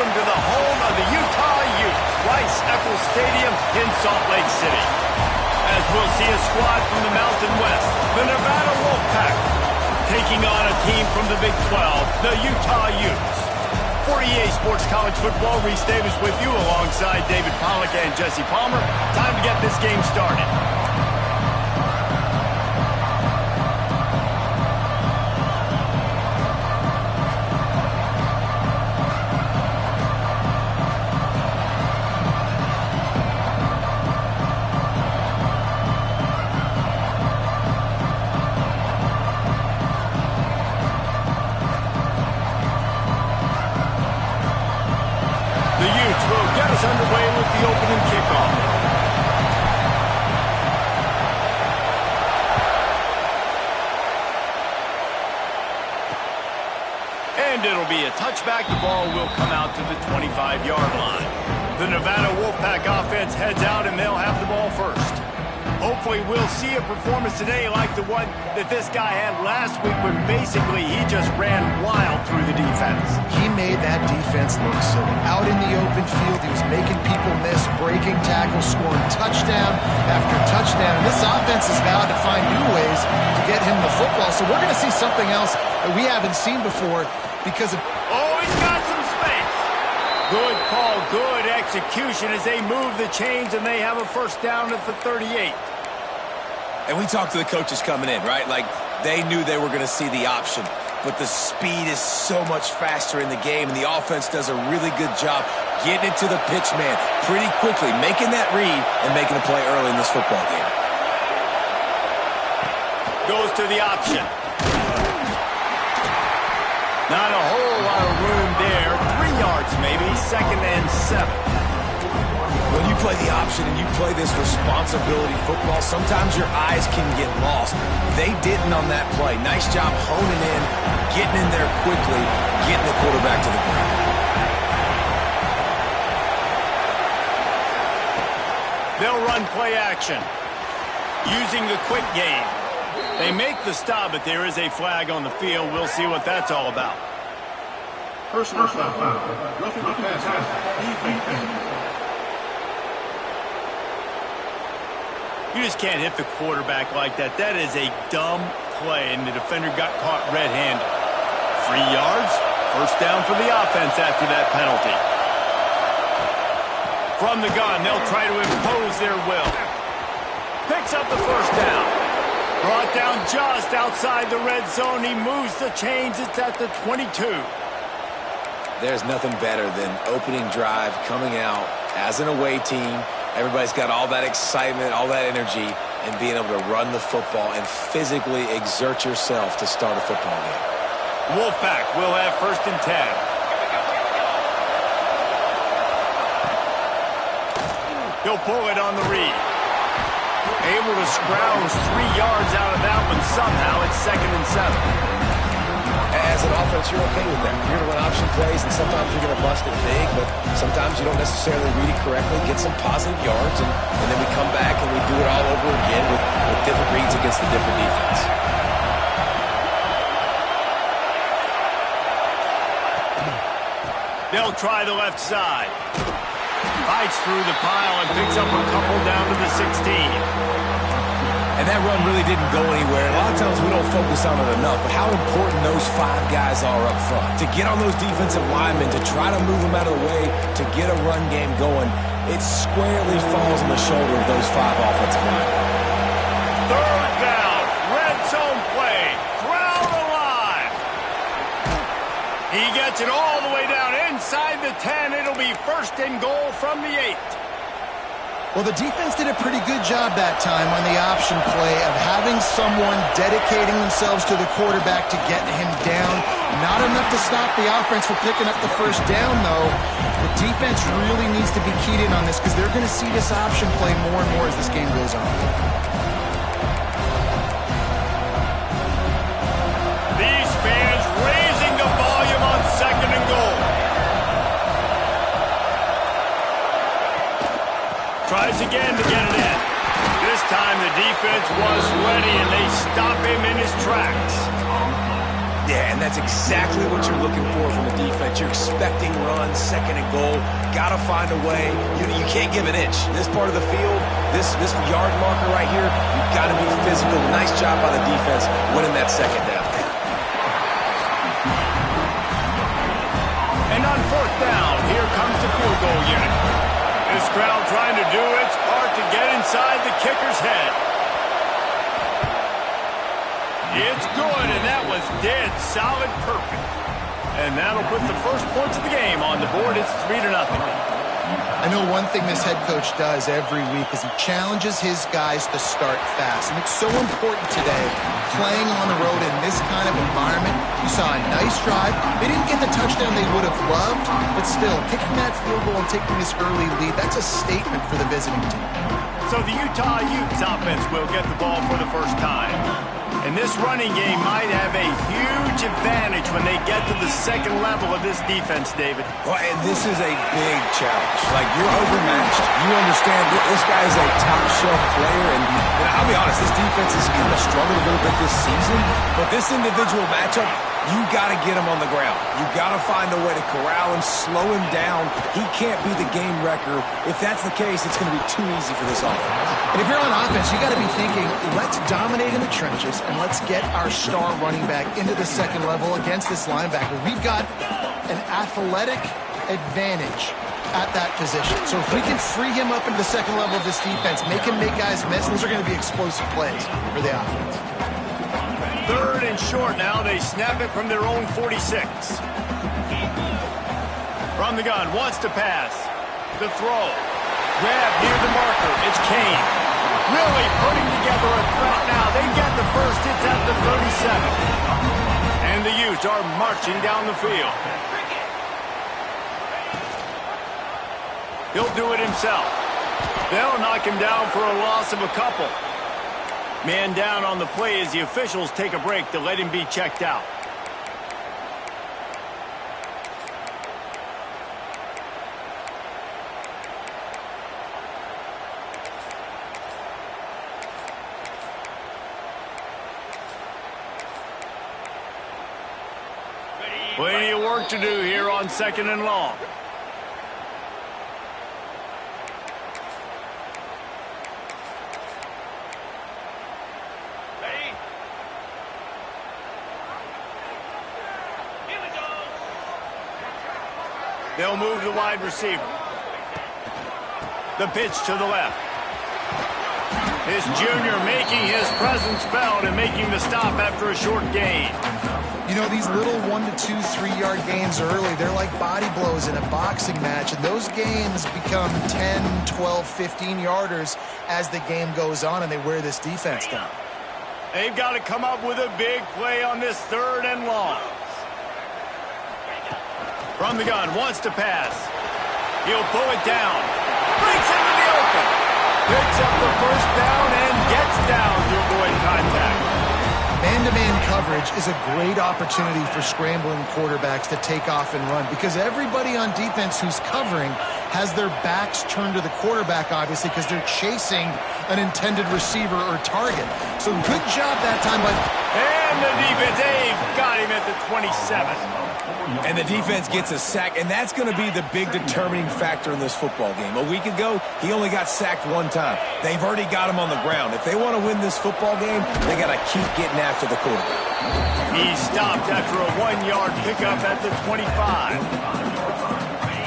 welcome to the home of the Utah Utes, Rice-Eccles Stadium in Salt Lake City. As we'll see a squad from the Mountain West, the Nevada Wolfpack, taking on a team from the Big 12, the Utah Utes. For EA Sports College Football, Reese Davis with you alongside David Pollack and Jesse Palmer. Time to get this game started. Underway with the opening kickoff. And it'll be a touchback. The ball will come out to the 25-yard line. The Nevada Wolfpack offense heads out, and they'll have the ball first. Hopefully we'll see a performance today like the one that this guy had last week when basically he just ran wild through the defense. He made that defense look silly. Out in the open field, he was making people miss, breaking tackles, scoring touchdown after touchdown. And this offense has vowed to find new ways to get him the football. So we're going to see something else that we haven't seen before because of... Oh, he's got some space. Good call, good execution as they move the chains and they have a first down at the 38. And we talked to the coaches coming in, right? Like, they knew they were going to see the option. But the speed is so much faster in the game, and the offense does a really good job getting it to the pitch man pretty quickly, making that read and making a play early in this football game. Goes to the option. Not a whole lot of room there. 3 yards maybe, 2nd and 7. When you play the option and you play this responsibility football, sometimes your eyes can get lost. They didn't on that play. Nice job honing in, getting in there quickly, getting the quarterback to the ground. They'll run play action, using the quick game. They make the stop, but there is a flag on the field. We'll see what that's all about. Personal foul. Roughing the pass. You just can't hit the quarterback like that. That is a dumb play, and the defender got caught red-handed. 3 yards, first down for the offense after that penalty. From the gun, they'll try to impose their will. Picks up the first down. Brought down just outside the red zone. He moves the chains. It's at the 22. There's nothing better than opening drive, coming out as an away team. Everybody's got all that excitement, all that energy, and being able to run the football and physically exert yourself to start a football game. Wolfpack will have 1st and 10. He'll pull it on the read. Able to scrounge 3 yards out of that one somehow. It's 2nd and 7. As an offense, you're okay with that. You're going to run option plays, and sometimes you're going to bust it big, but sometimes you don't necessarily read it correctly, get some positive yards, and then we come back and we do it all over again with different reads against the different defense. They'll try the left side. Fights through the pile and picks up a couple down to the 16. And that run really didn't go anywhere. A lot of times we don't focus on it enough, but how important those 5 guys are up front. To get on those defensive linemen, to try to move them out of the way, to get a run game going, it squarely falls on the shoulder of those 5 offensive linemen. 3rd down, red zone play, crowd alive. He gets it all the way down inside the 10. It'll be 1st and goal from the 8. Well, the defense did a pretty good job that time on the option play of having someone dedicating themselves to the quarterback to get him down. Not enough to stop the offense from picking up the first down, though. The defense really needs to be keyed in on this because they're going to see this option play more and more as this game goes on. These fans raising the volume on 2nd and goal. Tries again to get it in. This time the defense was ready, and they stop him in his tracks. Yeah, and that's exactly what you're looking for from a defense. You're expecting runs, second and goal. Got to find a way. You can't give an inch. This part of the field, this yard marker right here, you've got to be physical. Nice job by the defense winning that second down. And on fourth down, here comes the field goal unit. This crowd trying to do its part to get inside the kicker's head. It's good, and that was dead solid perfect. And that'll put the first points of the game on the board. It's 3-0. I know one thing this head coach does every week is he challenges his guys to start fast. And it's so important today, playing on the road in this kind of environment. You saw a nice drive. They didn't get the touchdown they would have loved, but still, kicking that field goal and taking this early lead, that's a statement for the visiting team. So the Utah Utes offense will get the ball for the first time. And this running game might have a huge advantage when they get to the second level of this defense, David. Well, and this is a big challenge. Like, you're overmatched. You understand this guy is a top-shelf player. And I'll be honest, this defense has kind of struggled a little bit this season. But this individual matchup, you got to get him on the ground. You got to find a way to corral him, slow him down. He can't be the game wrecker. If that's the case, it's going to be too easy for this offense. And if you're on offense, you got to be thinking, let's dominate in the trenches and let's get our star running back into the second level against this linebacker. We've got an athletic advantage at that position. So if we can free him up into the second level of this defense, make him make guys miss, those are going to be explosive plays for the offense. Third and short now. They snap it from their own 46. From the gun, wants to pass. The throw. Grab near the marker. It's Kane. Really putting together a threat now. They get the first. It's at the 37. And the Utes are marching down the field. He'll do it himself. They'll knock him down for a loss of a couple. Man down on the play as the officials take a break to let him be checked out. Plenty of work to do here on second and long. They'll move the wide receiver. The pitch to the left. This junior making his presence felt and making the stop after a short gain. You know, these little 1 to 2, 3-yard gains early, they're like body blows in a boxing match, and those gains become 10, 12, 15-yarders as the game goes on, and they wear this defense down. They've got to come up with a big play on this third and long. From the gun, wants to pass. He'll pull it down. Breaks into the open. Picks up the first down and gets down to avoid contact. Man-to-man coverage is a great opportunity for scrambling quarterbacks to take off and run because everybody on defense who's covering has their backs turned to the quarterback, obviously, because they're chasing an intended receiver or target. So good job that time by... And the defense, they've got him at the 27. And the defense gets a sack, and that's going to be the big determining factor in this football game. A week ago, he only got sacked one time. They've already got him on the ground. If they want to win this football game, they got to keep getting after the quarterback. He stopped after a 1-yard pickup at the 25.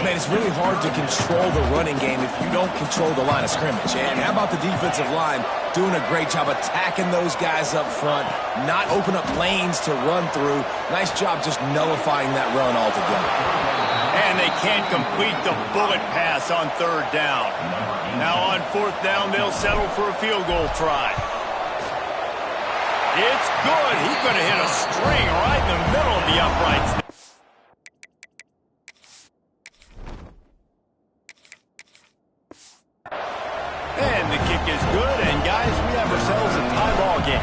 Man, it's really hard to control the running game if you don't control the line of scrimmage. And how about the defensive line doing a great job attacking those guys up front, not open up lanes to run through. Nice job just nullifying that run altogether. And they can't complete the bullet pass on third down. Now on fourth down, they'll settle for a field goal try. It's good. He's going to hit a string right in the middle of the uprights. And the kick is good, and guys, we have ourselves a tie ball game.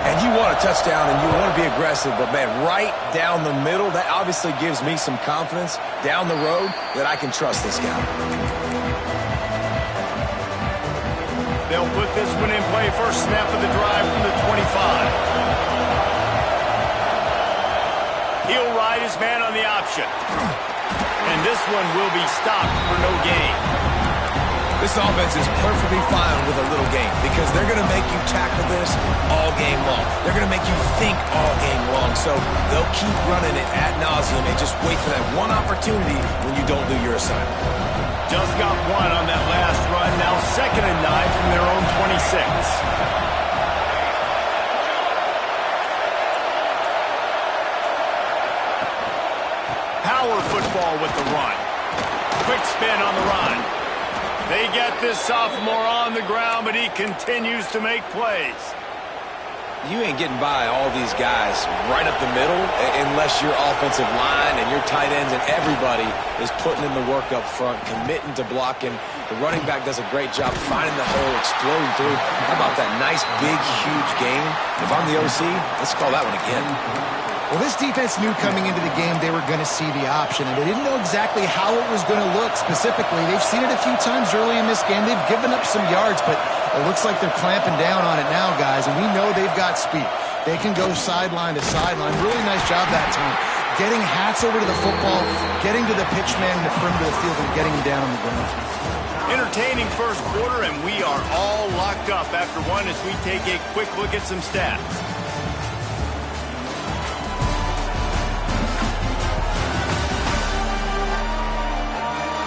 And you want a touchdown, and you want to be aggressive, but, man, right down the middle, that obviously gives me some confidence down the road that I can trust this guy. They'll put this one in play. First snap of the drive from the 25. He'll ride his man on the option. And this one will be stopped for no gain. This offense is perfectly fine with a little game because they're going to make you tackle this all game long. They're going to make you think all game long. So they'll keep running it ad nauseum and just wait for that one opportunity when you don't do your assignment. Just got one on that last run. Now 2nd and 9 from their own 26. Power football with the run. Quick spin on the run. They get this sophomore on the ground, but he continues to make plays. You ain't getting by all these guys right up the middle unless your offensive line and your tight ends and everybody is putting in the work up front, committing to blocking. The running back does a great job finding the hole, exploding through. How about that nice, big, huge game? If I'm the OC, let's call that one again. Well, this defense knew coming into the game they were going to see the option, and they didn't know exactly how it was going to look specifically. They've seen it a few times early in this game. They've given up some yards, but it looks like they're clamping down on it now, guys, and we know they've got speed. They can go sideline to sideline. Really nice job that time. Getting Hats over to the football, getting to the pitch man in the perimeter of the field, and getting him down on the ground. Entertaining first quarter, and we are all locked up after one as we take a quick look at some stats.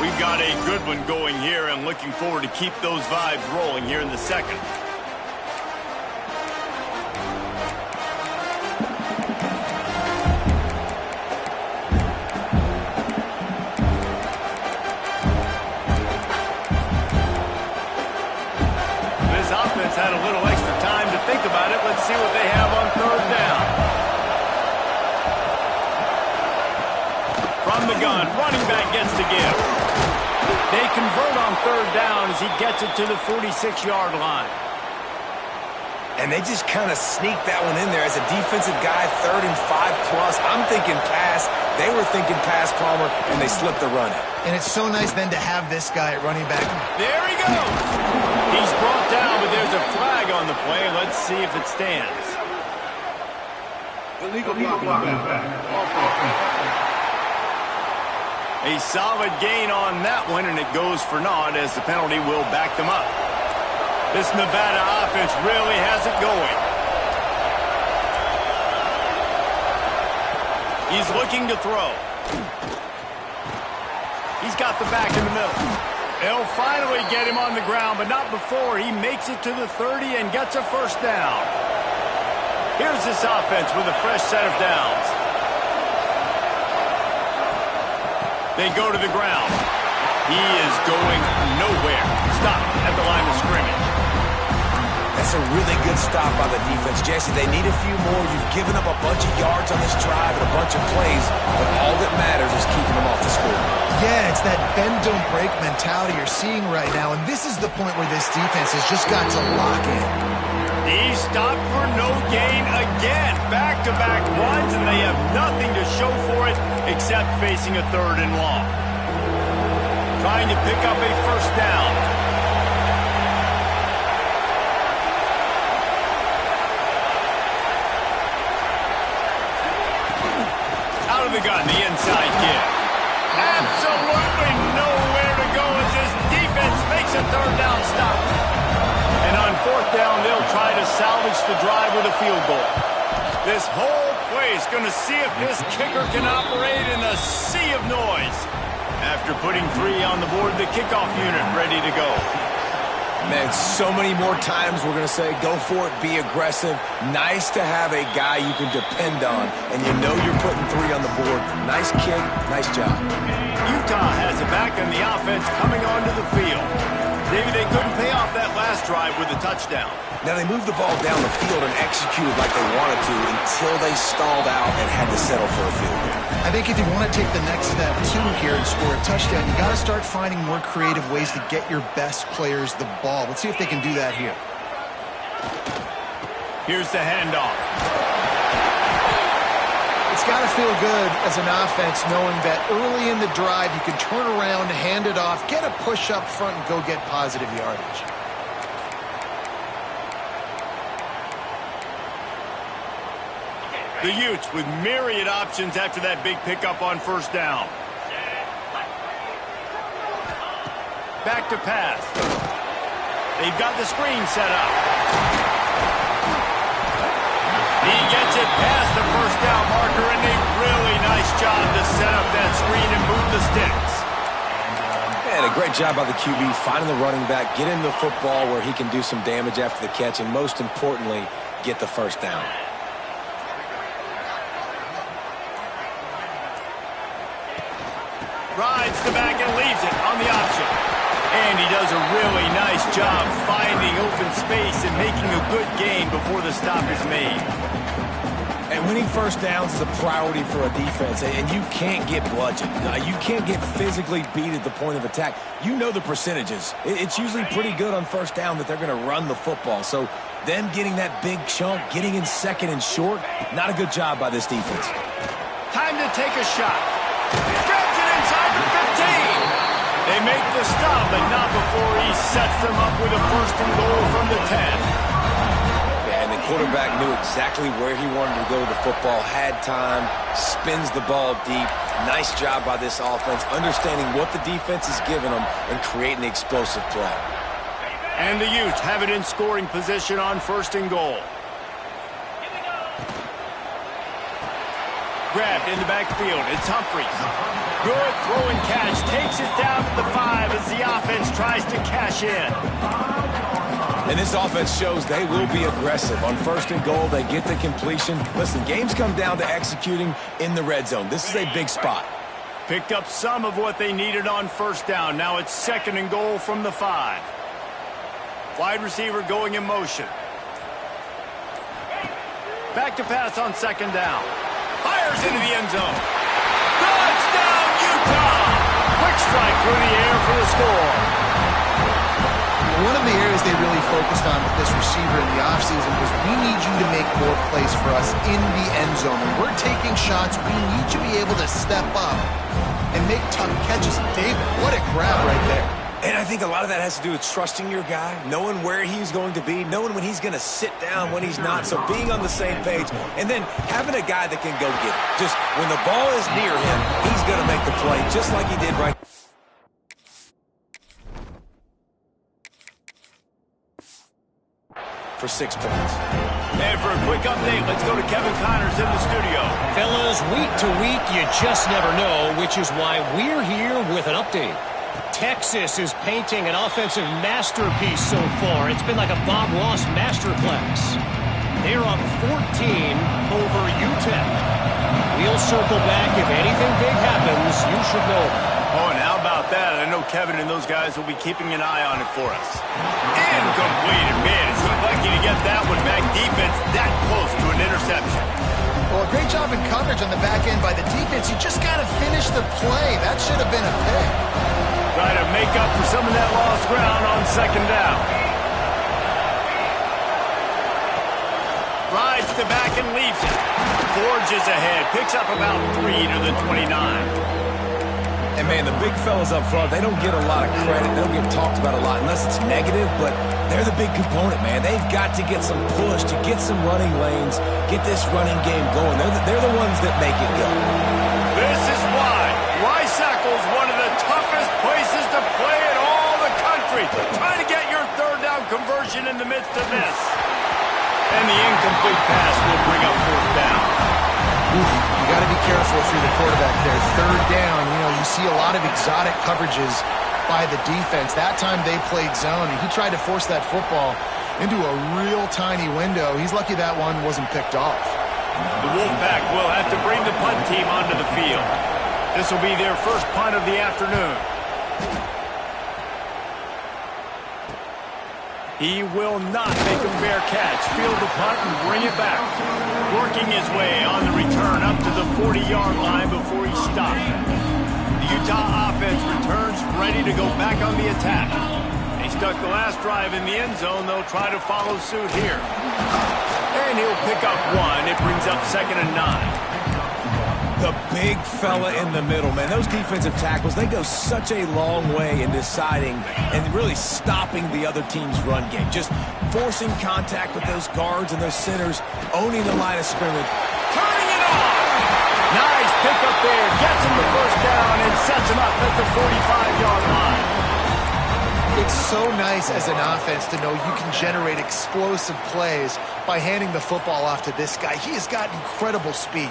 We've got a good one going here and looking forward to keep those vibes rolling here in the second. This offense had a little extra time to think about it. Let's see what they have on 3rd down. From the gun, running back gets the give. They convert on 3rd down as he gets it to the 46-yard line. And they just kind of sneaked that one in there as a defensive guy, 3rd and 5+. I'm thinking pass. They were thinking pass, Palmer, and they slipped the run. And it's so nice then to have this guy at running back. There he goes. He's brought down, but there's a flag on the play. Let's see if it stands. Illegal blocking back. A solid gain on that one, and it goes for naught as the penalty will back them up. This Nevada offense really has it going. He's looking to throw. He's got the back in the middle. They'll finally get him on the ground, but not before he makes it to the 30 and gets a 1st down. Here's this offense with a fresh set of downs. They go to the ground. He is going nowhere. Stop at the line of scrimmage. That's a really good stop by the defense. Jesse, they need a few more. You've given up a bunch of yards on this drive and a bunch of plays, but all that matters is keeping them off the score. Yeah, it's that bend, don't break mentality you're seeing right now, and this is the point where this defense has just got to lock in. He stopped for no gain again. Back-to-back runs, and they have nothing to show for it except facing a 3rd and long. Trying to pick up a 1st down. Out of the gun, the inside kick. Absolutely nowhere to go as this defense makes a 3rd down stop. And on 4th down, they'll try to salvage the drive with a field goal. This whole place going to see if this kicker can operate in a sea of noise. After putting 3 on the board, the kickoff unit ready to go. Man, so many more times we're going to say, go for it, be aggressive. Nice to have a guy you can depend on, and you know you're putting 3 on the board. Nice kick, nice job. Utah has it back on the offense coming onto the field. Maybe they couldn't pay off that last drive with a touchdown. Now, they moved the ball down the field and executed like they wanted to until they stalled out and had to settle for a field goal. I think if you want to take the next step, too, here and score a touchdown, you got to start finding more creative ways to get your best players the ball. Let's see if they can do that here. Here's the handoff. It's got to feel good as an offense knowing that early in the drive you can turn around, hand it off, get a push up front, and go get positive yardage. The Utes with myriad options after that big pickup on first down. Back to pass. They've got the screen set up. He gets it past the first down marker, and a really nice job to set up that screen and move the sticks. And a great job by the QB finding the running back, getting the football where he can do some damage after the catch, and most importantly, get the first down. Rides the back and leaves it on the option. And he does a really nice job finding open space and making a good gain before the stop is made. And winning first downs is a priority for a defense, and you can't get bludgeoned. You can't get physically beat at the point of attack. You know the percentages. It's usually pretty good on first down that they're going to run the football. So them getting that big chunk, getting in second and short, not a good job by this defense. Time to take a shot. Grabs it inside the 15. They make the stop, but not before he sets them up with a first and goal from the 10. Yeah, and the quarterback knew exactly where he wanted to go with the football, had time, spins the ball deep. Nice job by this offense, understanding what the defense is giving them and creating the explosive play. And the Utes have it in scoring position on first and goal. Grabbed in the backfield. It's Humphries. Good throw and catch. Takes it down to the 5 as the offense tries to cash in. And this offense shows they will be aggressive. On first and goal, they get the completion. Listen, games come down to executing in the red zone. This is a big spot. Picked up some of what they needed on first down. Now it's second and goal from the 5. Wide receiver going in motion. Back to pass on second down. Fires into the end zone. Touchdown, Utah! Quick strike through the air for the score. One of the areas they really focused on with this receiver in the offseason was we need you to make more plays for us in the end zone. When we're taking shots, we need you to be able to step up and make tough catches. David, what a grab right there. And I think a lot of that has to do with trusting your guy, knowing where he's going to be, knowing when he's going to sit down, when he's not. So being on the same page, and then having a guy that can go get it. Just when the ball is near him, he's going to make the play, just like he did right. For 6 points. And for a quick update, let's go to Kevin Connors in the studio. Fellas, week to week, you just never know, which is why we're here with an update. Texas is painting an offensive masterpiece so far. It's been like a Bob Ross masterclass. They're up 14 over UTEP. We'll circle back. If anything big happens, you should know. Oh, and how about that? I know Kevin and those guys will be keeping an eye on it for us. Incomplete. Man, is he lucky to get that one back. Defense that close to an interception. Well, a great job in coverage on the back end by the defense. You just got to finish the play. That should have been a pick. Try to make up for some of that lost ground on second down. Rides the back and leaves it. Forges ahead. Picks up about 3 to the 29. And, man, the big fellas up front, they don't get a lot of credit. They don't get talked about a lot unless it's negative, but they're the big component, man. They've got to get some push, to get some running lanes, get this running game going. They're the ones that make it go. This is why Rice-Eccles, one of the toughest places to play in all the country. Trying to get your third down conversion in the midst of this. And the incomplete pass will bring up fourth down. You got to be careful if you're the quarterback there. Third down, you see a lot of exotic coverages by the defense. That time they played zone, and he tried to force that football into a real tiny window. He's lucky that one wasn't picked off. The Wolfpack will have to bring the punt team onto the field. This will be their first punt of the afternoon. He will not make a fair catch. Field the punt and bring it back. Working his way on the return up to the 40-yard line before he stopped. The Utah offense returns ready to go back on the attack. They stuck the last drive in the end zone. They'll try to follow suit here. And he'll pick up 1. It brings up second and 9. The big fella in the middle, man. Those defensive tackles, they go such a long way in deciding and really stopping the other team's run game. Just forcing contact with those guards and those centers, owning the line of scrimmage. Turning Nice pickup there. Gets him the first down and sets him up at the 45-yard line. It's so nice as an offense to know you can generate explosive plays by handing the football off to this guy. He has got incredible speed.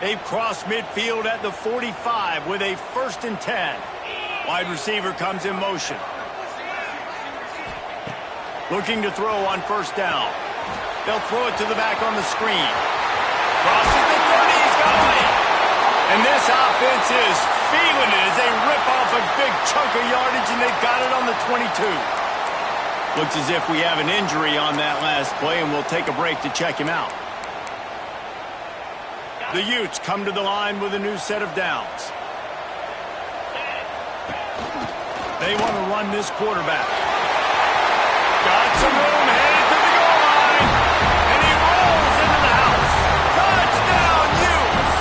They've crossed midfield at the 45 with a 1st and 10. Wide receiver comes in motion. Looking to throw on 1st down. They'll throw it to the back on the screen. Crosses the 30, he's got it. And this offense is feeling it as they rip off a big chunk of yardage, and they've got it on the 22. Looks as if we have an injury on that last play, and we'll take a break to check him out. The Utes come to the line with a new set of downs. They want to run this quarterback. Got some room, headed to the goal line, and he rolls into the house. Touchdown, Utes!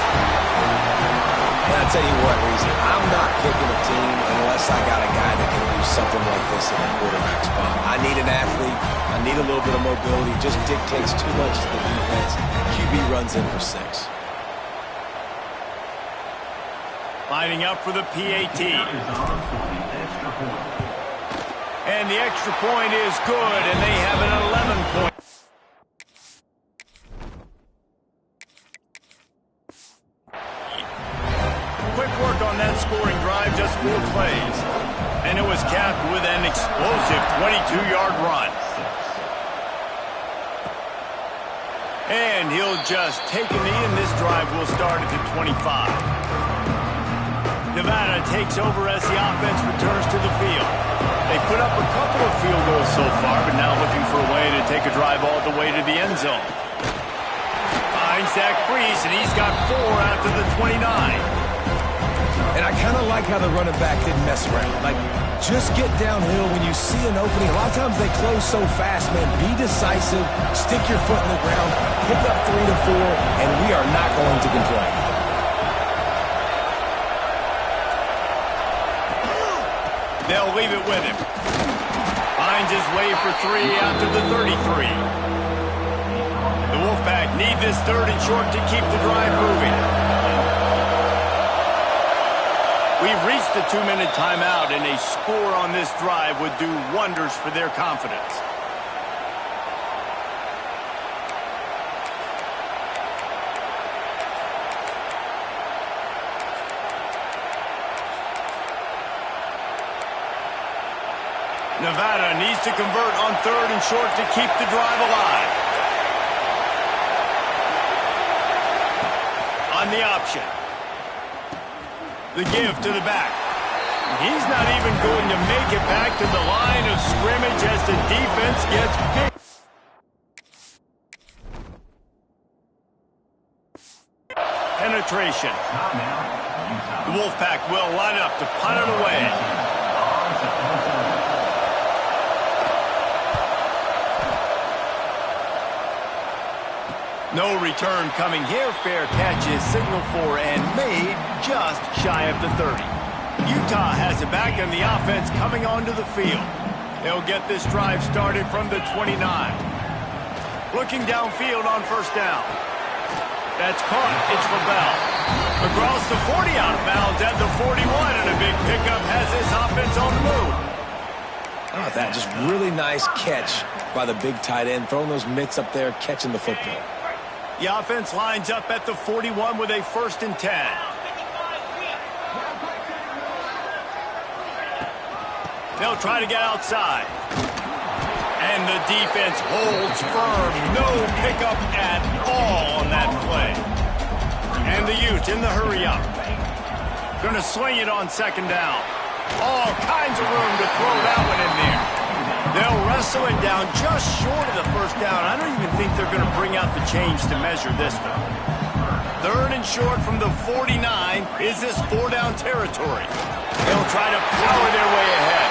And I'll tell you what, Reese, I'm not picking a team unless I got a guy that can do something like this in the quarterback spot. I need an athlete. I need a little bit of mobility. It just dictates too much to the defense. QB runs in for 6. Lining up for the PAT. And the extra point is good, and they have an 11-point. Quick work on that scoring drive, just 4 plays. And it was capped with an explosive 22-yard run. And he'll just take a knee, and this drive will start at the 25. Nevada takes over as the offense returns to the field. They put up a couple of field goals so far, but now looking for a way to take a drive all the way to the end zone. Finds Zach Priest, and he's got 4 after the 29. And I kind of like how the running back didn't mess around. Like, just get downhill when you see an opening. A lot of times they close so fast, man. Be decisive, stick your foot in the ground, pick up 3 to 4, and we are not going to complain. They'll leave it with him. Finds his way for 3 after the 33. The Wolfpack need this 3rd and short to keep the drive moving. We've reached the 2-minute timeout, and a score on this drive would do wonders for their confidence. Nevada needs to convert on 3rd and short to keep the drive alive. On the option. The give to the back. He's not even going to make it back to the line of scrimmage as the defense gets big. Penetration. The Wolfpack will line up to punt it away. No return coming here. Fair catch is signaled for and made just shy of the 30. Utah has it back, and the offense coming onto the field. They'll get this drive started from the 29. Looking downfield on 1st down. That's caught. It's LaBelle. Across the 40 out of bounds at the 41, and a big pickup has this offense on the move. Oh, that just really nice catch by the big tight end, throwing those mitts up there, catching the football. The offense lines up at the 41 with a 1st and 10. They'll try to get outside. And the defense holds firm. No pickup at all on that play. And the Utes in the hurry-up. Going to swing it on 2nd down. All kinds of room to throw that one in there. They'll wrestle it down just short of the 1st down. I don't even think they're going to bring out the change to measure this one. 3rd and short from the 49. Is this 4-down territory? They'll try to power their way ahead.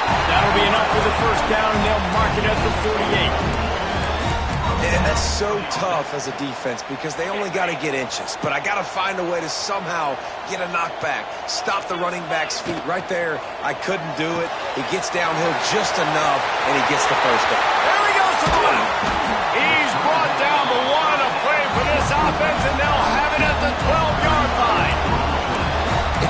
That'll be enough for the 1st down, and they'll mark it at the 48. And that's so tough as a defense because they only got to get inches. But I got to find a way to somehow get a knockback, stop the running back's feet right there. I couldn't do it. He gets downhill just enough, and he gets the 1st down. There he goes to the left. He's brought down the 1, a play for this offense, and they'll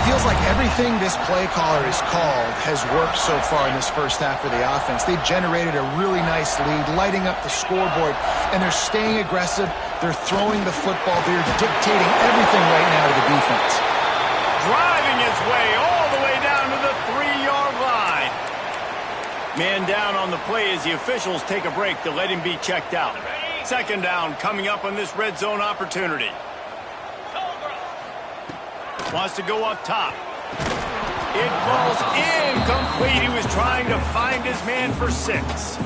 feels like everything this play caller has called has worked so far in this first half for the offense. They've generated a really nice lead, lighting up the scoreboard, and they're staying aggressive. They're throwing the football. They're dictating everything right now to the defense. Driving his way all the way down to the 3-yard line. Man down on the play as the officials take a break to let him be checked out. Second down coming up on this red zone opportunity. Wants to go up top. It falls incomplete. He was trying to find his man for 6.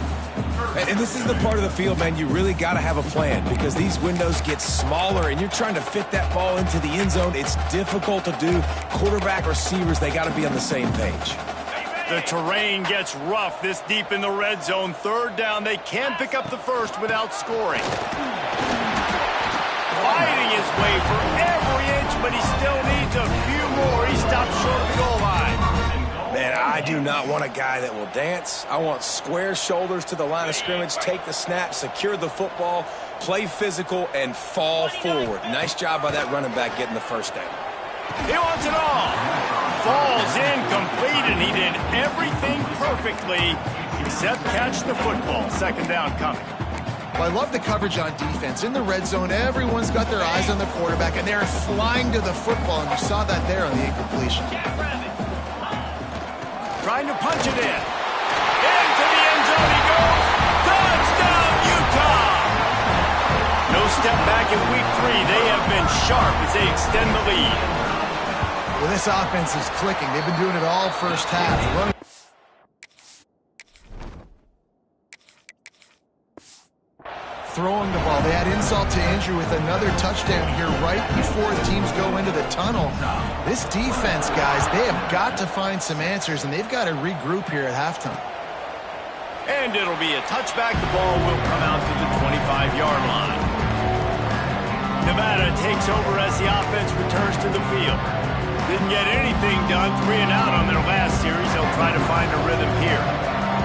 And this is the part of the field, man, you really got to have a plan because these windows get smaller and you're trying to fit that ball into the end zone. It's difficult to do. Quarterback, receivers, they got to be on the same page. The terrain gets rough this deep in the red zone. Third down, they can pick up the first without scoring. Fighting his way for every inch, but he still needs a few more. He stops short of the goal line. Man, I do not want a guy that will dance. I want square shoulders to the line of scrimmage, take the snap, secure the football, play physical, and fall forward. Nice job by that running back getting the first down. He wants it all. Falls incomplete, and he did everything perfectly except catch the football. Second down coming. Well, I love the coverage on defense. In the red zone, everyone's got their eyes on the quarterback, and they're flying to the football, and you saw that there on the incompletion. Trying to punch it in. Into the end zone he goes. Touchdown, Utah! No step back in week 3. They have been sharp as they extend the lead. Well, this offense is clicking. They've been doing it all first half. Running. Throwing the ball. They add insult to injury with another touchdown here right before the teams go into the tunnel. This defense, guys, they have got to find some answers, and they've got to regroup here at halftime. And it'll be a touchback. The ball will come out to the 25-yard line. Nevada takes over as the offense returns to the field. Didn't get anything done, 3 and out on their last series. They'll try to find a rhythm here.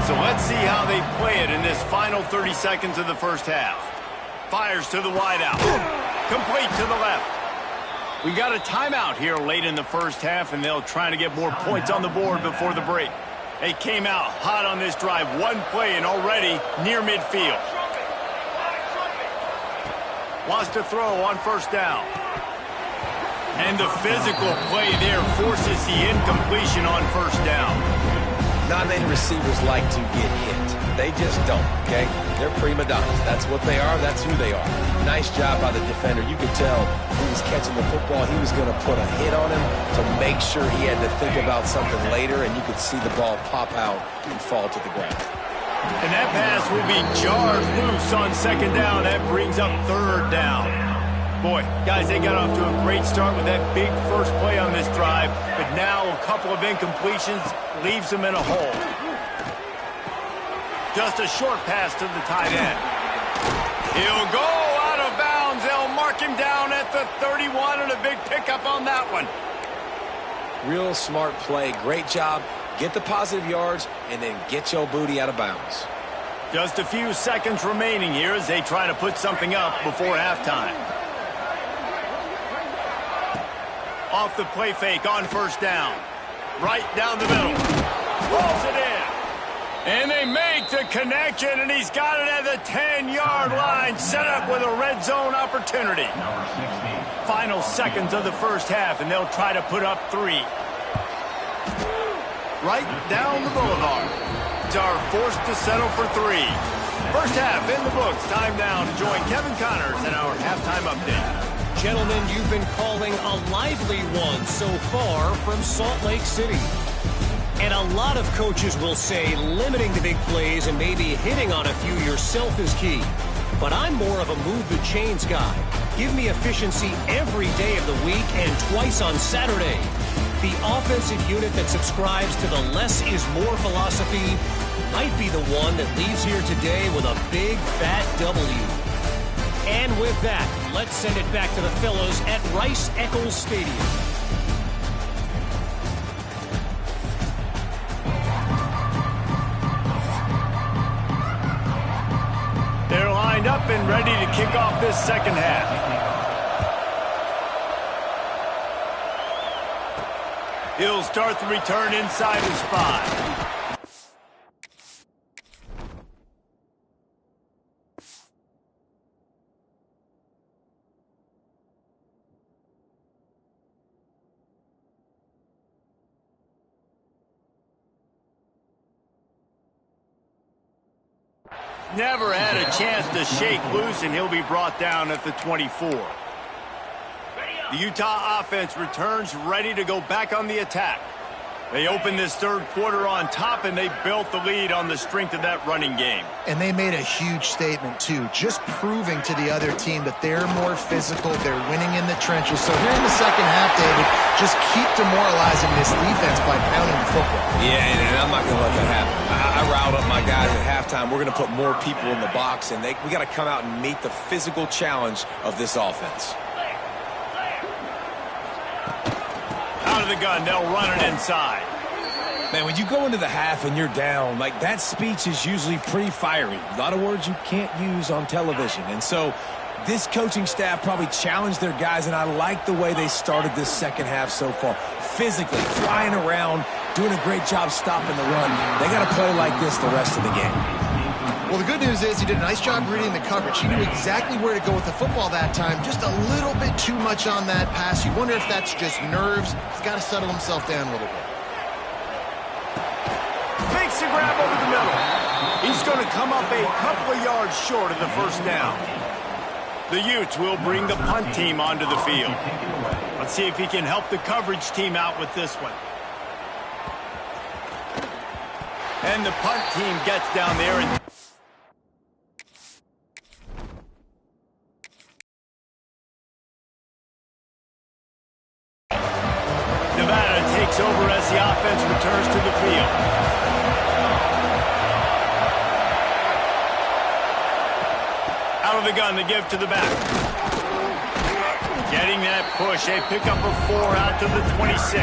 So let's see how they play it in this final 30 seconds of the first half. Fires to the wideout. Complete to the left. We got a timeout here late in the first half, and they'll try to get more points on the board before the break. They came out hot on this drive. One play and already near midfield. Wants to throw on first down. And the physical play there forces the incompletion on first down. Non-native receivers like to get hit. They just don't, okay? They're prima donnas. That's what they are. That's who they are. Nice job by the defender. You could tell he was catching the football. He was going to put a hit on him to make sure he had to think about something later, and you could see the ball pop out and fall to the ground. And that pass will be jarred loose on second down. That brings up third down. Boy, guys, they got off to a great start with that big first play on this drive, but now a couple of incompletions leaves them in a hole. Just a short pass to the tight end. He'll go out of bounds. They'll mark him down at the 31, and a big pickup on that one. Real smart play. Great job. Get the positive yards, and then get your booty out of bounds. Just a few seconds remaining here as they try to put something up before halftime. Off the play fake on first down. Right down the middle. Rolls it in. And they make the connection, and he's got it at the 10-yard line. Set up with a red zone opportunity. Final seconds of the first half, and they'll try to put up 3. Right down the boulevard. Are forced to settle for 3. First half in the books. Time now to join Kevin Connors in our halftime update. Gentlemen, you've been calling a lively one so far from Salt Lake City. And a lot of coaches will say limiting the big plays and maybe hitting on a few yourself is key. But I'm more of a move the chains guy. Give me efficiency every day of the week and twice on Saturday. The offensive unit that subscribes to the less is more philosophy might be the one that leaves here today with a big fat W. And with that, let's send it back to the fellows at Rice-Eccles Stadium. They're lined up and ready to kick off this second half. He'll start the return inside his 5. Never had a chance to shake loose, and he'll be brought down at the 24. The Utah offense returns ready to go back on the attack. They opened this third quarter on top, and they built the lead on the strength of that running game. And they made a huge statement, too, just proving to the other team that they're more physical, they're winning in the trenches. So here in the second half, David, just keep demoralizing this defense by pounding the football. Yeah, and I'm not going to let that happen. I riled up my guys at halftime. We're going to put more people in the box, and we got to come out and meet the physical challenge of this offense. Out of the gun, they'll run it inside. Man, when you go into the half and you're down, like, that speech is usually pretty fiery. A lot of words you can't use on television. And so this coaching staff probably challenged their guys, and I like the way they started this second half so far. Physically, flying around, doing a great job stopping the run. They got to play like this the rest of the game. Well, the good news is he did a nice job reading the coverage. He knew exactly where to go with the football that time. Just a little bit too much on that pass. You wonder if that's just nerves. He's got to settle himself down a little bit. Makes the grab over the middle. He's going to come up a couple of yards short of the first down. The Utes will bring the punt team onto the field. Let's see if he can help the coverage team out with this one. And the punt team gets down there and Nevada takes over as the offense returns to the field. Out of the gun, they give to the back. Getting that push, a pickup of 4 out to the 26.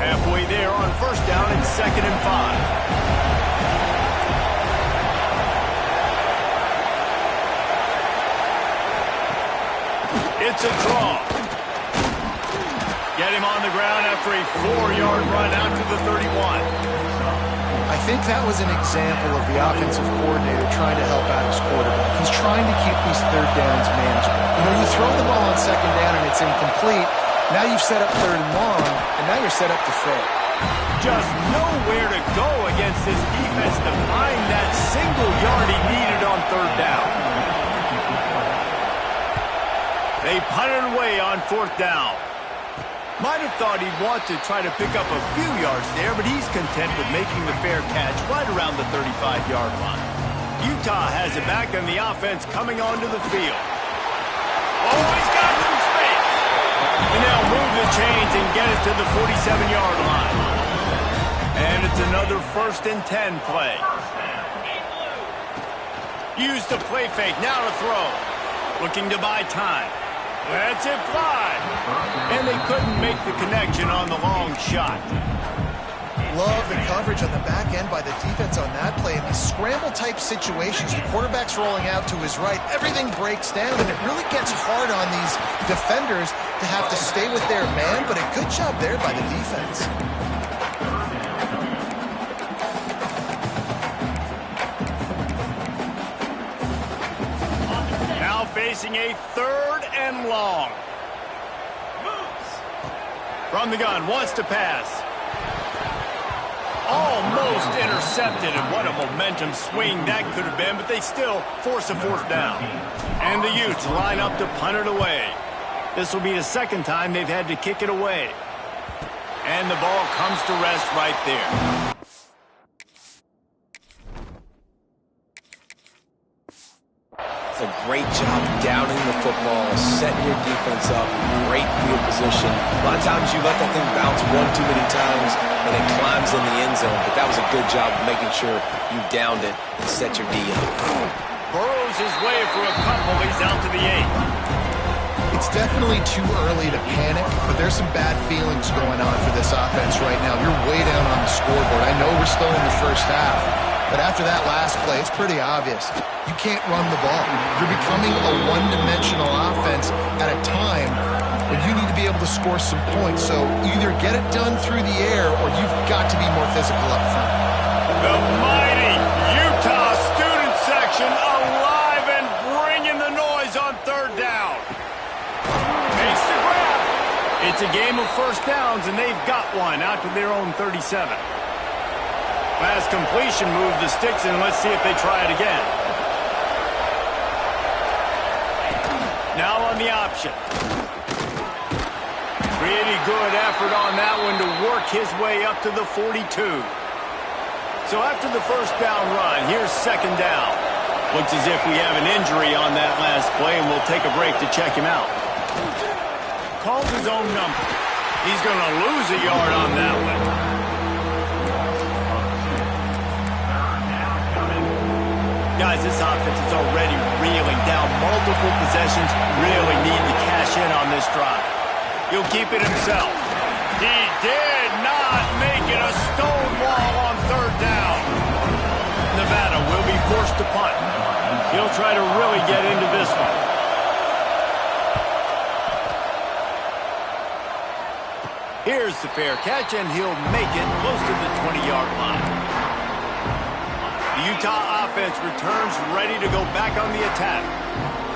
Halfway there on first down and 2nd and 5. It's a draw. Get him on the ground after a 4-yard run out to the 31. I think that was an example of the offensive coordinator trying to help out his quarterback. He's trying to keep these third downs manageable. You know, you throw the ball on second down and it's incomplete. Now you've set up 3rd and long, and now you're set up to throw. Just nowhere to go against this defense to find that single yard he needed on 3rd down. They punted away on 4th down. Might have thought he'd want to try to pick up a few yards there, but he's content with making the fair catch right around the 35-yard line. Utah has it back, and the offense coming onto the field. Oh, he's got some space. And they'll move the chains and get it to the 47-yard line. And it's another 1st and 10 play. Use the play fake, now to throw. Looking to buy time. Lets it fly. And they couldn't make the connection on the long shot. Love the coverage on the back end by the defense on that play. In these scramble-type situations, the quarterback's rolling out to his right. Everything breaks down, and it really gets hard on these defenders to have to stay with their man, but a good job there by the defense. Facing a 3rd and long. From the gun, wants to pass. Almost intercepted, and what a momentum swing that could have been, but they still force a 4th down. And the Utes line up to punt it away. This will be the 2nd time they've had to kick it away. And the ball comes to rest right there. It's a great job downing the football, setting your defense up, great field position. A lot of times you let that thing bounce one too many times and it climbs in the end zone, but that was a good job of making sure you downed it and set your D up. Burrows his way for a couple. He's out to the 8. It's definitely too early to panic, but there's some bad feelings going on for this offense right now. You're way down on the scoreboard. I know we're still in the first half, but after that last play, it's pretty obvious. You can't run the ball. You're becoming a one-dimensional offense at a time when you need to be able to score some points. So either get it done through the air or you've got to be more physical up front. The mighty Utah student section alive and bringing the noise on third down. Makes the grab. It's a game of first downs, and they've got one out to their own 37. Pass completion moved the sticks, and let's see if they try it again. Now on the option. Pretty good effort on that one to work his way up to the 42. So after the first down run, here's second down. Looks as if we have an injury on that last play, and we'll take a break to check him out. Calls his own number. He's going to lose a yard on that one. Guys, this offense is already reeling down multiple possessions. Really need to cash in on this drive. He'll keep it himself. He did not make it a stonewall on third down. Nevada will be forced to punt. He'll try to really get into this one. Here's the fair catch, and he'll make it close to the 20-yard line. The Utah offense returns ready to go back on the attack.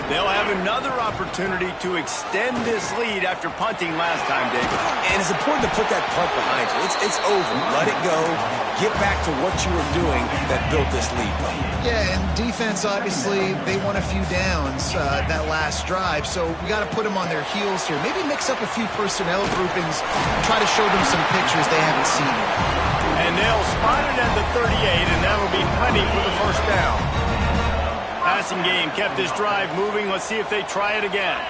They'll have another opportunity to extend this lead after punting last time, David. And it's important to put that punt behind you. It's over. Let it go. Get back to what you were doing that built this lead. Yeah, and defense, obviously, they won a few downs that last drive, so we got to put them on their heels here. Maybe mix up a few personnel groupings and try to show them some pictures they haven't seen yet. And they'll spot it at the 38, and that'll be plenty for the first down. Passing game kept this drive moving. Let's see if they try it again.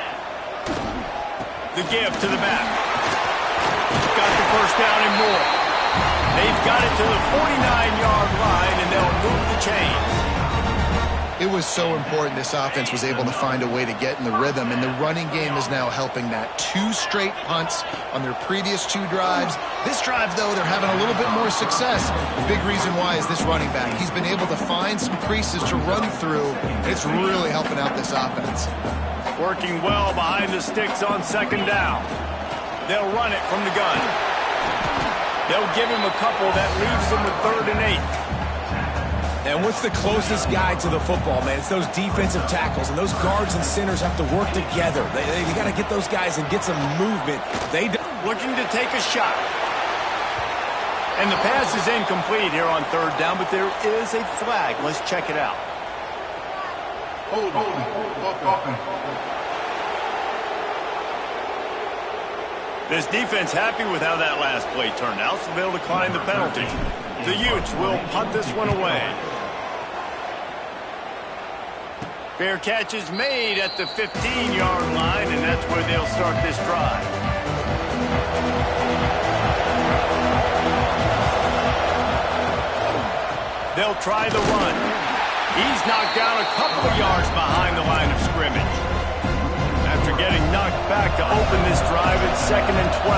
The give to the back. Got the first down and more. They've got it to the 49-yard line, and they'll move the chains. It was so important this offense was able to find a way to get in the rhythm, and the running game is now helping that. 2 straight punts on their previous 2 drives. This drive, though, they're having a little bit more success. The big reason why is this running back. He's been able to find some creases to run through, and it's really helping out this offense. Working well behind the sticks on second down. They'll run it from the gun. They'll give him a couple that leaves him with 3rd and 8. And what's the closest guy to the football, man? It's those defensive tackles, and those guards and centers have to work together. You got to get those guys and get some movement. Looking to take a shot. And the pass is incomplete here on third down, but there is a flag. Let's check it out. Hold on. This defense happy with how that last play turned out, so they'll decline the penalty. The Utes will punt this one away. Fair catch is made at the 15-yard line, and that's where they'll start this drive. They'll try the run. He's knocked down a couple of yards behind the line of scrimmage. After getting knocked back to open this drive, it's 2nd and 12.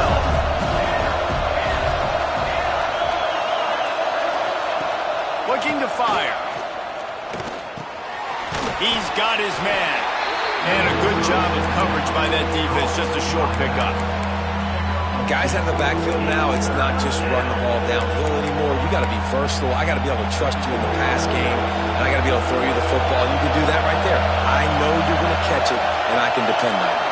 Looking to fire. He's got his man. And a good job of coverage by that defense. Just a short pickup. Guys out of the backfield now, it's not just run the ball downhill anymore. You got to be versatile. I got to be able to trust you in the pass game, and I got to be able to throw you the football. You can do that right there. I know you're going to catch it, and I can depend on it.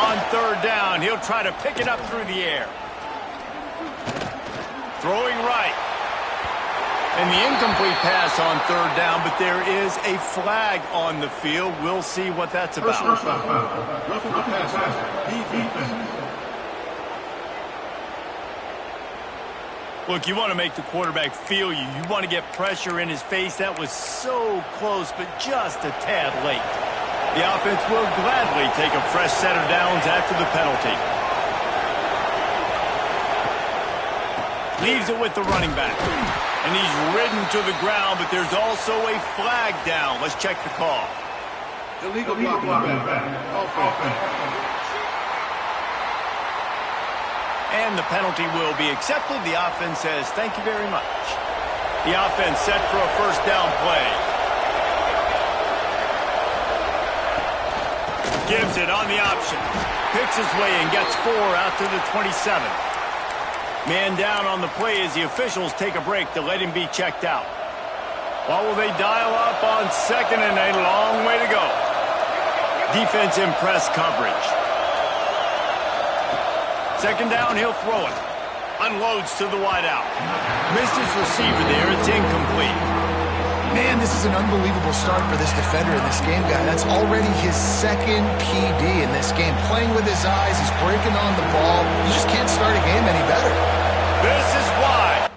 On third down, he'll try to pick it up through the air. Throwing right. And the incomplete pass on third down, but there is a flag on the field. We'll see what that's about. Look, you want to make the quarterback feel you. You want to get pressure in his face. That was so close, but just a tad late. The offense will gladly take a fresh set of downs after the penalty. Leaves it with the running back. And he's ridden to the ground, but there's also a flag down. Let's check the call. Illegal blocking back. And the penalty will be accepted. The offense says, thank you very much. The offense set for a first down play. Gives it on the option. Picks his way and gets 4 out to the 27. Man down on the play as the officials take a break to let him be checked out. What will they dial up on second and a long way to go? Defense in press coverage. Second down, he'll throw it. Unloads to the wideout. Missed his receiver there. It's incomplete. Man, this is an unbelievable start for this defender in this game, guy. That's already his second PD in this game. Playing with his eyes, he's breaking on the ball. You just can't start a game any better. This is why.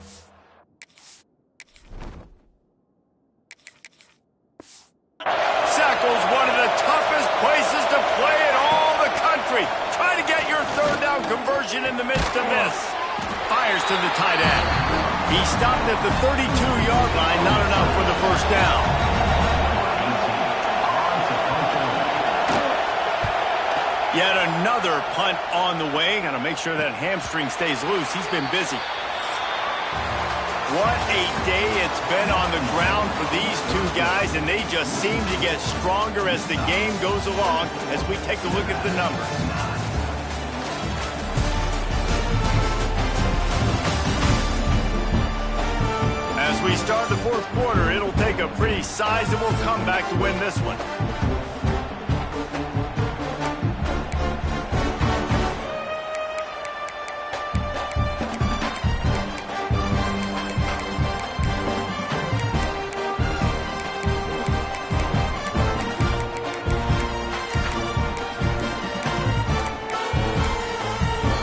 Sackle's one of the toughest places to play in all the country. Try to get your third down conversion in the midst of this. Fires to the tight end. He stopped at the 32-yard line, not enough for the first down. Yet another punt on the way. Got to make sure that hamstring stays loose. He's been busy. What a day it's been on the ground for these two guys, and they just seem to get stronger as the game goes along as we take a look at the numbers. As we start the fourth quarter, it'll take a pretty sizable comeback to win this one.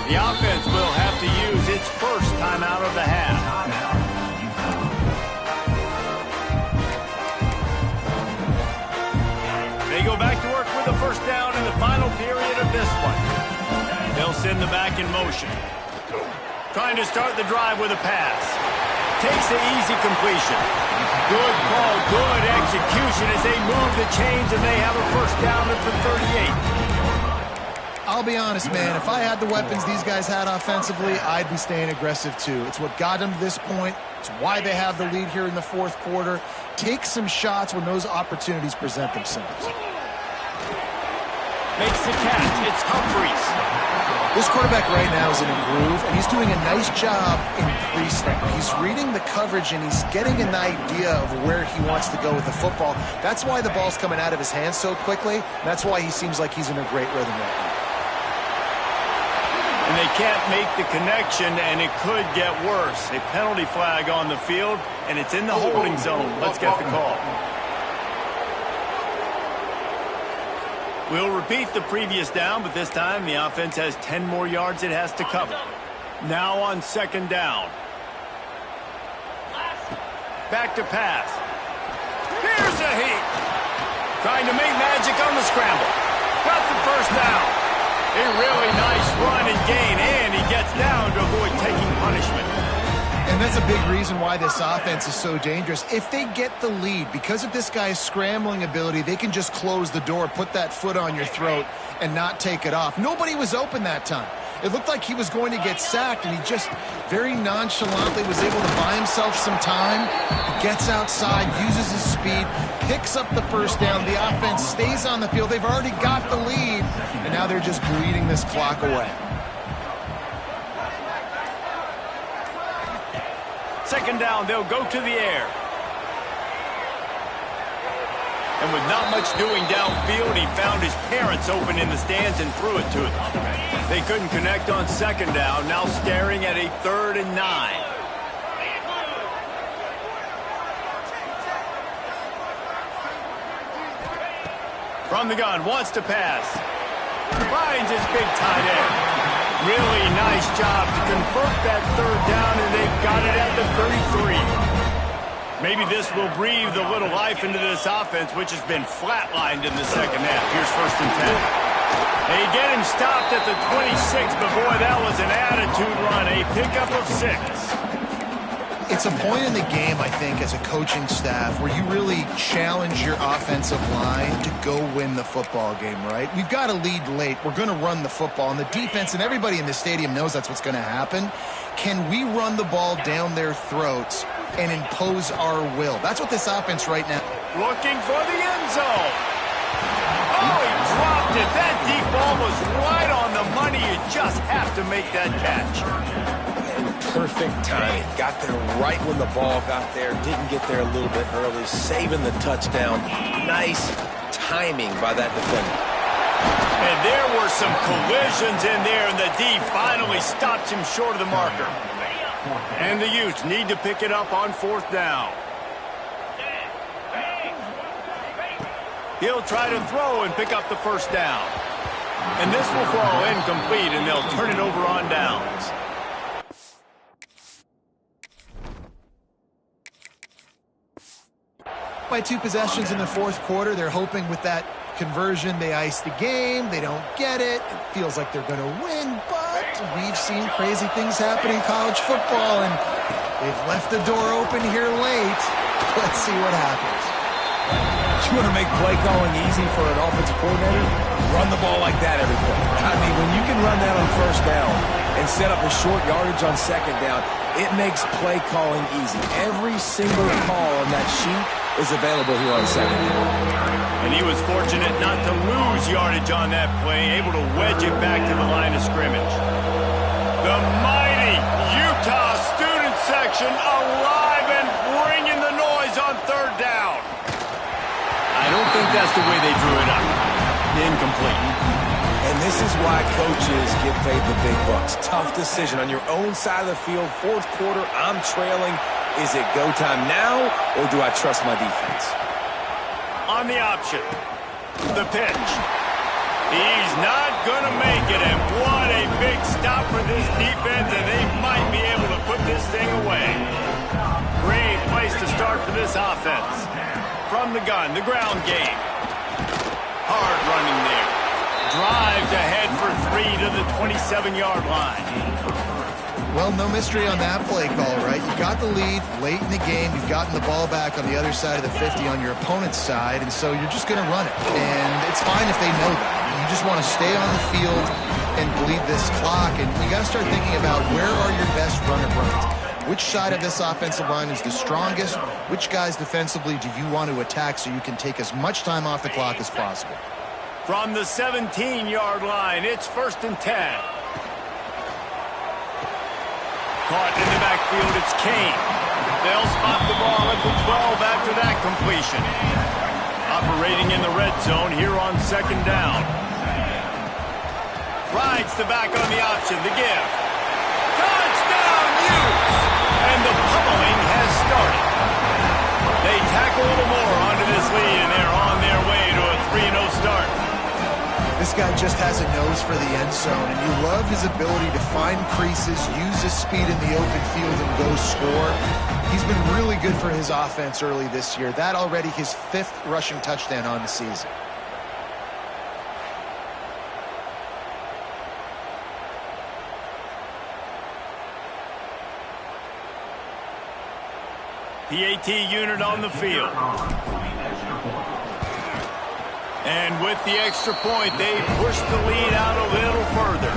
The offense will have to use its first timeout of the half. They go back to work with the first down in the final period of this one. They'll send the back in motion. Trying to start the drive with a pass. Takes the easy completion. Good call, good execution as they move the chains and they have a first down at the 38. I'll be honest, man, if I had the weapons these guys had offensively, I'd be staying aggressive too. It's what got them to this point. It's why they have the lead here in the fourth quarter. Take some shots when those opportunities present themselves. Makes the catch. It's Humphries. This quarterback right now is in a groove, and he's doing a nice job in pre-snap. He's reading the coverage, and he's getting an idea of where he wants to go with the football. That's why the ball's coming out of his hands so quickly. That's why he seems like he's in a great rhythm right now. And they can't make the connection, and it could get worse. A penalty flag on the field, and it's in the holding zone. Let's get the call. We'll repeat the previous down, but this time the offense has 10 more yards it has to cover. Now on second down. Back to pass. Here's a heat. Trying to make magic on the scramble. Got the first down. A really nice run and gain, and he gets down to avoid taking punishment. And that's a big reason why this offense is so dangerous. If they get the lead, because of this guy's scrambling ability, they can just close the door, put that foot on your throat, and not take it off. Nobody was open that time. It looked like he was going to get sacked, and he just very nonchalantly was able to buy himself some time. He gets outside, uses his speed, picks up the first down. The offense stays on the field. They've already got the lead, and now they're just bleeding this clock away. Second down, they'll go to the air. And with not much doing downfield, he found his parents open in the stands and threw it to them. They couldn't connect on second down, now staring at a 3rd and 9. From the gun, wants to pass. Finds his big tight end. Really nice job to convert that 3rd down, and they've got it at the 33. Maybe this will breathe a little life into this offense, which has been flatlined in the second half. Here's 1st and 10. They get him stopped at the 26, but boy, that was an attitude run. A pickup of 6. It's a point in the game, I think, as a coaching staff where you really challenge your offensive line to go win the football game, right? We've got a lead late. We're going to run the football, and the defense and everybody in the stadium knows that's what's going to happen. Can we run the ball down their throats and impose our will? That's what this offense right now. Looking for the end zone. Oh, he dropped it. That deep ball was right on the money. You just have to make that catch. Perfect timing. Got there right when the ball got there. Didn't get there a little bit early. Saving the touchdown. Nice timing by that defender. And there were some collisions in there, and the D finally stops him short of the marker. And the Utes need to pick it up on 4th down. He'll try to throw and pick up the 1st down. And this will fall incomplete, and they'll turn it over on downs. By 2 possessions in the 4th quarter, they're hoping with that conversion they ice the game. They don't get it. It feels like they're going to win, but we've seen crazy things happen in college football, and they've left the door open here late. Let's see what happens. You want to make play calling easy for an offensive coordinator? Run the ball like that every play. I mean, when you can run that on 1st down and set up a short yardage on 2nd down, it makes play calling easy. Every single call on that sheet is available here on 2nd down. And he was fortunate not to lose yardage on that play, able to wedge it back to the line of scrimmage. The mighty Utah student section alive and bringing the noise on 3rd down. I don't think that's the way they drew it up. Incomplete. And this is why coaches get paid the big bucks. Tough decision on your own side of the field. 4th quarter, I'm trailing. Is it go time now, or do I trust my defense? On the option, the pitch. He's not going to make it, and what a big stop for this defense, and they might be able to put this thing away. Great place to start for this offense. From the gun, the ground game. Hard running there. Drives ahead for 3 to the 27-yard line. Well, no mystery on that play call, right? You got the lead late in the game. You've gotten the ball back on the other side of the 50 on your opponent's side, and so you're just going to run it. And it's fine if they know that. You just want to stay on the field and bleed this clock, and you got to start thinking about where are your best runner runs. Which side of this offensive line is the strongest? Which guys defensively do you want to attack so you can take as much time off the clock as possible? From the 17-yard line, it's 1st and 10. Caught in the backfield, it's Kane. They'll spot the ball at the 12 after that completion. Operating in the red zone here on 2nd down. Rides the back on the option, the give. Touchdown, Utes! And the pummeling has started. They tack a little more onto this lead, and they're on their way to a 3-0 start. This guy just has a nose for the end zone, and you love his ability to find creases, use his speed in the open field, and go score. He's been really good for his offense early this year. That already his 5th rushing touchdown on the season. PAT unit on the field. And with the extra point, they push the lead out a little further.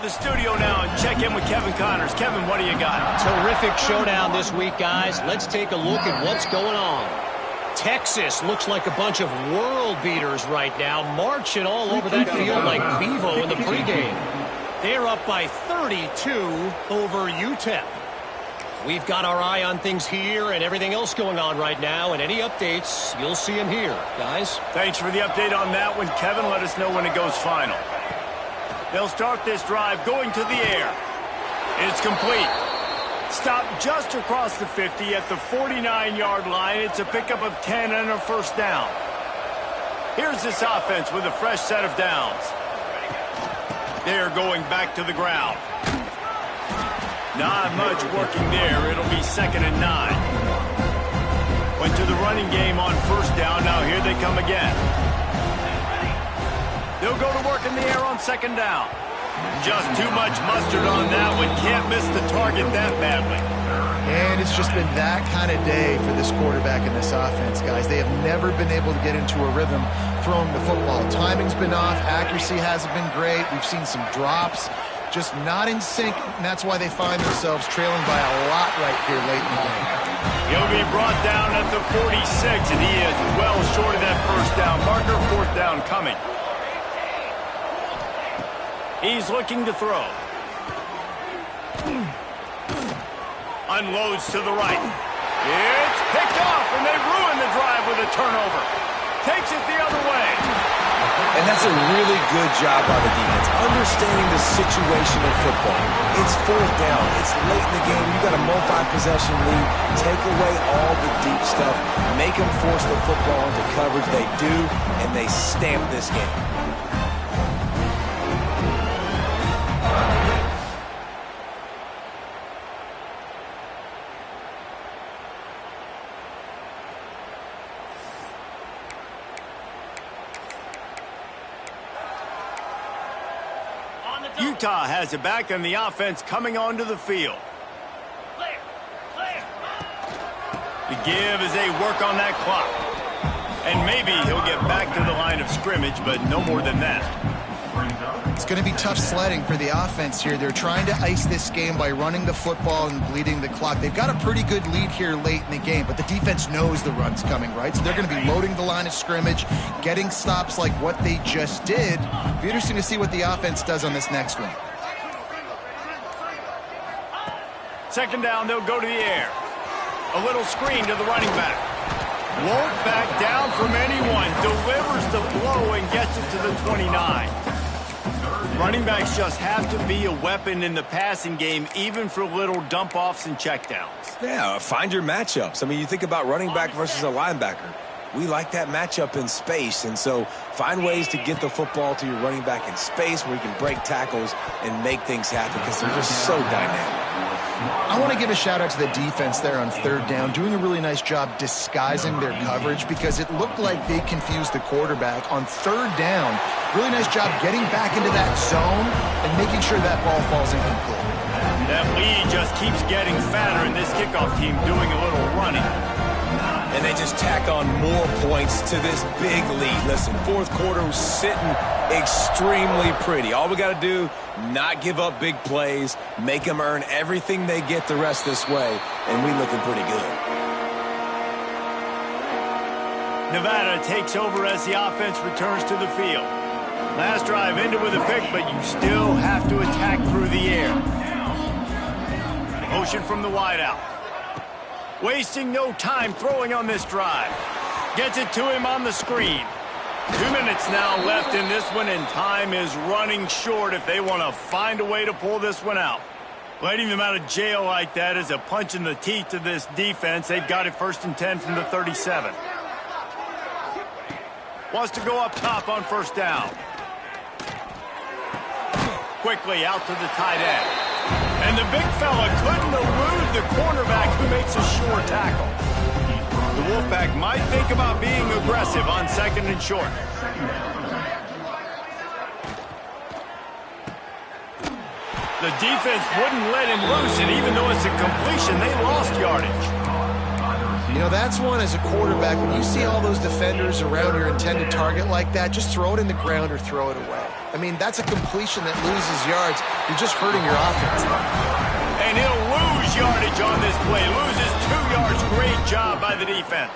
The studio now and check in with Kevin Connors. Kevin, what do you got? Terrific showdown this week, guys. Let's take a look at what's going on. Texas looks like a bunch of world beaters right now, marching all over that field like Bevo in the pregame. They're up by 32 over UTEP. We've got our eye on things here and everything else going on right now, and any updates, you'll see them here. Guys? Thanks for the update on that one, Kevin. Let us know when it goes final. They'll start this drive going to the air. It's complete. Stop just across the 50 at the 49-yard line. It's a pickup of 10 and a 1st down. Here's this offense with a fresh set of downs. They're going back to the ground. Not much working there. It'll be 2nd and 9. Went to the running game on 1st down. Now here they come again. They'll go to work in the air on 2nd down. Just too much mustard on that one. Can't miss the target that badly. And it's just been that kind of day for this quarterback and this offense, guys. They have never been able to get into a rhythm throwing the football. Timing's been off. Accuracy hasn't been great. We've seen some drops. just not in sync, and that's why they find themselves trailing by a lot right here late in the game. He'll be brought down at the 46, and he is well short of that first down marker. Fourth down coming. He's looking to throw. Unloads to the right. It's picked off, and they ruin the drive with a turnover. Takes it the other way. And that's a really good job by the defense, understanding the situation of football. It's fourth down. It's late in the game. You got a multi-possession lead. Take away all the deep stuff. Make them force the football into coverage. They do, and they stamp this game. Utah has it back, and the offense coming onto the field. The give as they work on that clock. And maybe he'll get back to the line of scrimmage, but no more than that. It's going to be tough sledding for the offense here. They're trying to ice this game by running the football and bleeding the clock. They've got a pretty good lead here late in the game, but the defense knows the run's coming, right? So they're going to be loading the line of scrimmage, getting stops like what they just did. It'll be interesting to see what the offense does on this next one. Second down, they'll go to the air. A little screen to the running back. Won't back down from anyone. Delivers the blow and gets it to the 29. Running backs just have to be a weapon in the passing game, even for little dump-offs and checkdowns. Yeah, find your matchups. I mean, you think about running back versus a linebacker. We like that matchup in space, and so find ways to get the football to your running back in space where you can break tackles and make things happen because they're just so dynamic. I want to give a shout-out to the defense there on third down, doing a really nice job disguising their coverage because it looked like they confused the quarterback on third down. Really nice job getting back into that zone and making sure that ball falls incomplete. That lead just keeps getting fatter, and this kickoff team doing a little running. And they just tack on more points to this big lead. Listen, fourth quarter was sitting extremely pretty. All we got to do, not give up big plays, make them earn everything they get the rest this way, and we looking pretty good. Nevada takes over as the offense returns to the field. Last drive ended with a pick, but you still have to attack through the air. Motion from the wideout. Wasting no time throwing on this drive. Gets it to him on the screen. 2 minutes now left in this one, and time is running short if they want to find a way to pull this one out. Letting them out of jail like that is a punch in the teeth to this defense. They've got it 1st and 10 from the 37. Wants to go up top on first down. Quickly out to the tight end. And the big fella couldn't elude the cornerback who makes a sure tackle. The Wolfpack might think about being aggressive on 2nd and short. The defense wouldn't let him loose, and even though it's a completion, they lost yardage. You know, that's one as a quarterback. When you see all those defenders around your intended target like that, just throw it in the ground or throw it away. I mean, that's a completion that loses yards. You're just hurting your offense. And he'll lose yardage on this play. Loses 2 yards. Great job by the defense.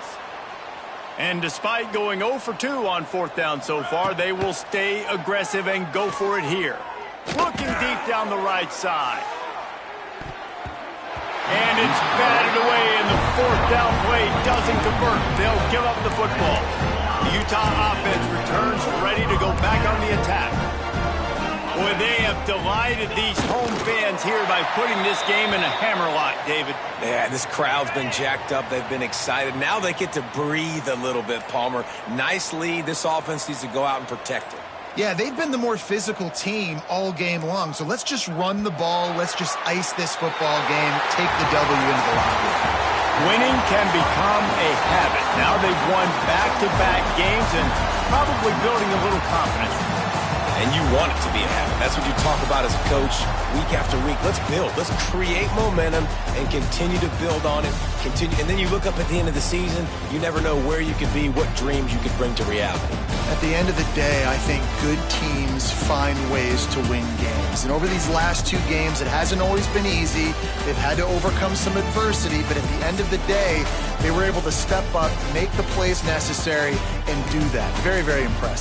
And despite going 0 for 2 on 4th down so far, they will stay aggressive and go for it here. Looking deep down the right side. And it's batted away, and the 4th down play doesn't convert. They'll give up the football. The Utah offense returns ready to go back on the attack. Boy, they have delighted these home fans here by putting this game in a hammerlock, David. Yeah, this crowd's been jacked up. They've been excited. Now they get to breathe a little bit, Palmer. Nice lead. This offense needs to go out and protect it. Yeah, they've been the more physical team all game long. So let's just run the ball. Let's just ice this football game. Take the W into the locker room. Winning can become a habit. Now they've won back-to-back games and probably building a little confidence. And you want it to be a habit. That's what you talk about as a coach week after week. Let's build. Let's create momentum and continue to build on it. Continue, and then you look up at the end of the season, you never know where you could be, what dreams you could bring to reality. At the end of the day, I think good teams find ways to win games. And over these last 2 games, it hasn't always been easy. They've had to overcome some adversity, but at the end of the day, they were able to step up, make the plays necessary, and do that. Very, very impressive.